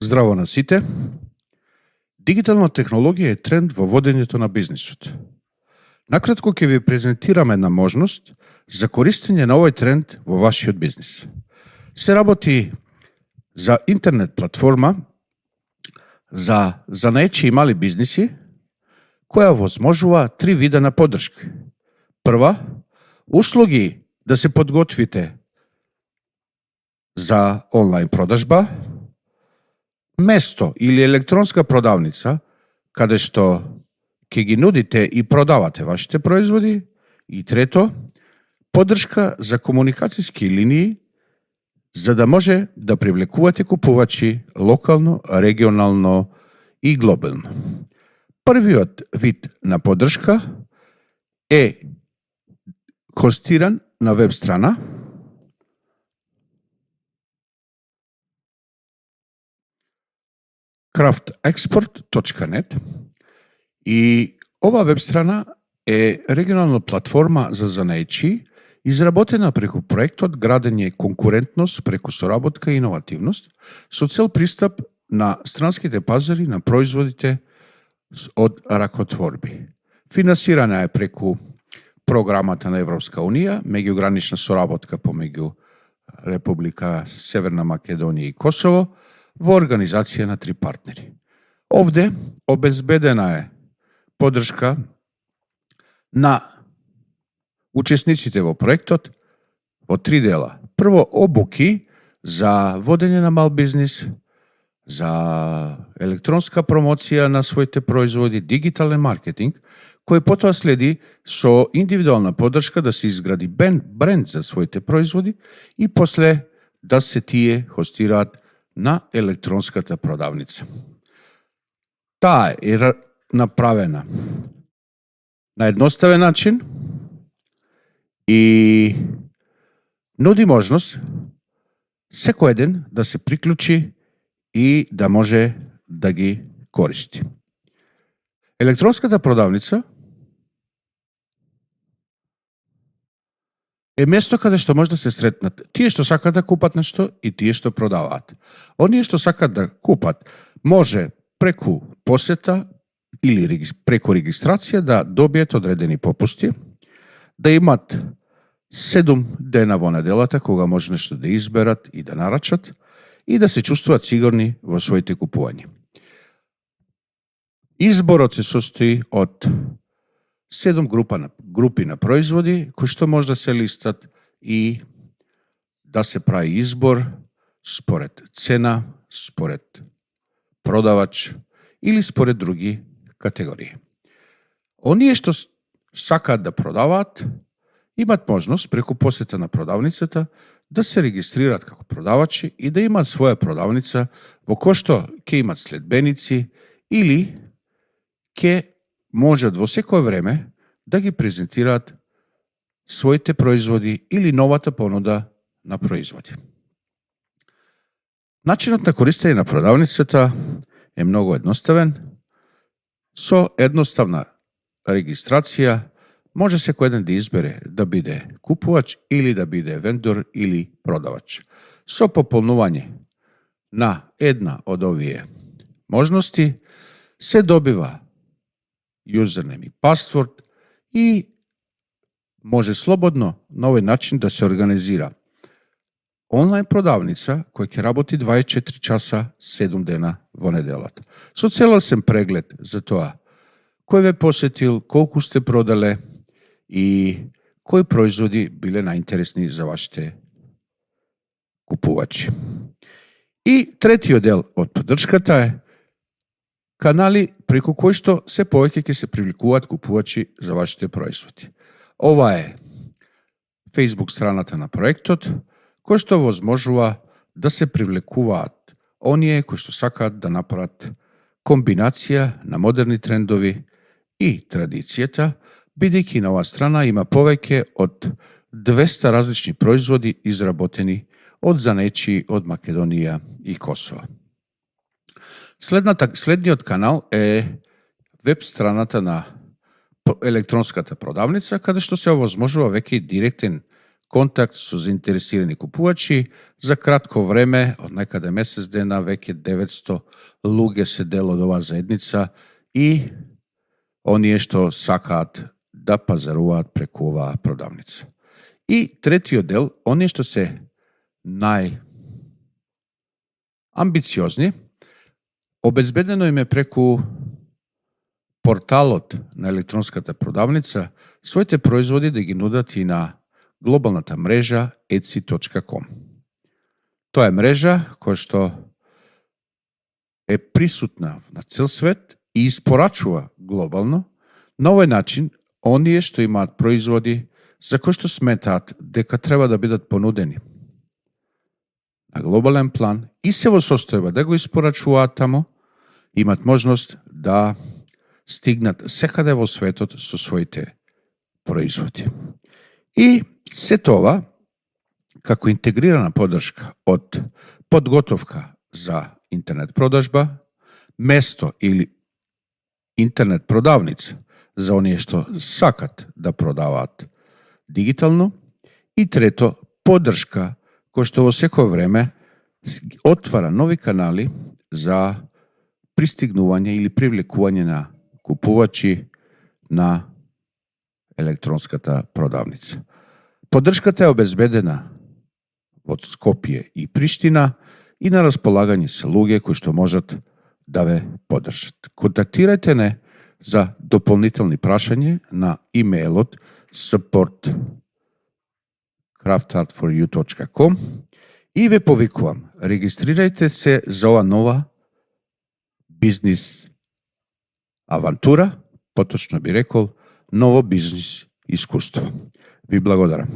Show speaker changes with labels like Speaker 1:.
Speaker 1: Здраво на сите. Дигитална технологија е тренд во водењето на бизнисот. Накратко ќе ви презентираме една можност за користење на овој тренд во вашиот бизнис. Се работи за интернет платформа за занаечи и мали бизниси, која возможува три вида на поддршка. Прва, услуги да се подготвите за онлайн продажба, место или електронска продавница, каде што ќе ги нудите и продавате вашите производи, и трето, поддршка за комуникацијски линии, за да може да привлекувате купувачи локално, регионално и глобално. Првиот вид на поддршка е хостиран на веб страна, craftexport.net, и ова веб страна е регионална платформа за занаечи, изработена преку проектот Градење конкурентност преку соработка и иновативност, со цел пристап на странските пазари на производите од ракотворби. Финансирана е преку програмата на Европска Унија, меѓугранична соработка помеѓу Република Северна Македонија и Косово, во организација на три партнери. Овде обезбедена е поддршка на учесниците во проектот во три дела. Прво, обуки за водење на мал бизнис, за електронска промоција на своите производи, дигитален маркетинг, кој потоа следи со индивидуална поддршка да се изгради бренд за своите производи и после да се тие хостираат на електронската продавница. Таа е направена на едноставен начин и нуди можност секој еден да се приклучи и да може да ги користи. Електронската продавница е место каде што може да се сретнат тие што сакаат да купат нешто и тие што продаваат. Оние што сакаат да купат може преку посета или преку регистрација да добијат одредени попусти, да имат 7 дена во неделата кога може нешто да изберат и да нарачат и да се чувствуваат сигурни во своите купувања. Изборот се состои од 7 групи на производи кои што може да се листат и да се прави избор според цена, според продавач или според други категории. Оние што сакаат да продаваат имат можност преку посета на продавницата да се регистрираат како продавачи и да имаат своја продавница во која што ќе имат следбеници или ќе можат во секое време да ги презентираат своите производи или новата понуда на производи. Начинот на користење на продавницата е многу едноставен. Со едноставна регистрација може секој еден да избере да биде купувач или да биде вендор или продавач. Со пополнување на една од овие можности се добива юзернем и пасворд и може слободно на овој начин да се организира онлайн продавница која ќе работи 24 часа 7 дена во неделата. Со целосен преглед за тоа кој ве посетил, колку сте продале и кои производи биле најинтересни за вашите купувачи. И третиот дел од поддршката е канали преку кои што се повеќе ќе се привлекуваат купувачи за вашите производи. Ова е Facebook страната на проектот, кој што возможува да се привлекуваат оние кои што сакаат да направат комбинација на модерни трендови и традицијата, бидејќи на оваа страна има повеќе од 200 различни производи изработени од занаечи од Македонија и Косово. Следниот канал е веб страната на електронската продавница, каде што се овозможува веќе директен контакт со заинтересирани купувачи. За кратко време, од некаде месец дена, веќе 900 луѓе се дел од оваа заедница и оние што сакаат да пазаруваат преку оваа продавница. И третиот дел, оние што се најамбициозни, обезбедено им е преку порталот на електронската продавница своите производи да ги нудат и на глобалната мрежа Etsy.com. Тоа е мрежа која што е присутна на цел свет и испорачува глобално. На овој начин, оние што имаат производи за кои што сметаат дека треба да бидат понудени на глобален план и се во состојба да го испорачуваат тамо, имат можност да стигнат секаде во светот со своите производи. И се тоа, како интегрирана поддршка од подготовка за интернет продажба, место или интернет продавница за оние што сакат да продаваат дигитално, и трето, поддршка која што во секој време отвара нови канали за пристигнување или привлекување на купувачи на електронската продавница. Поддршката е обезбедена од Скопје и Приштина и на располагање се луѓе кои што можат да ве поддржат. Контактирајте не за дополнителни прашања на имејлот support@craftartforyou.com и ве повикувам, регистрирајте се за ова нова бизнис авантура, поточно би рекол, ново бизнис искуство. Ви благодарам.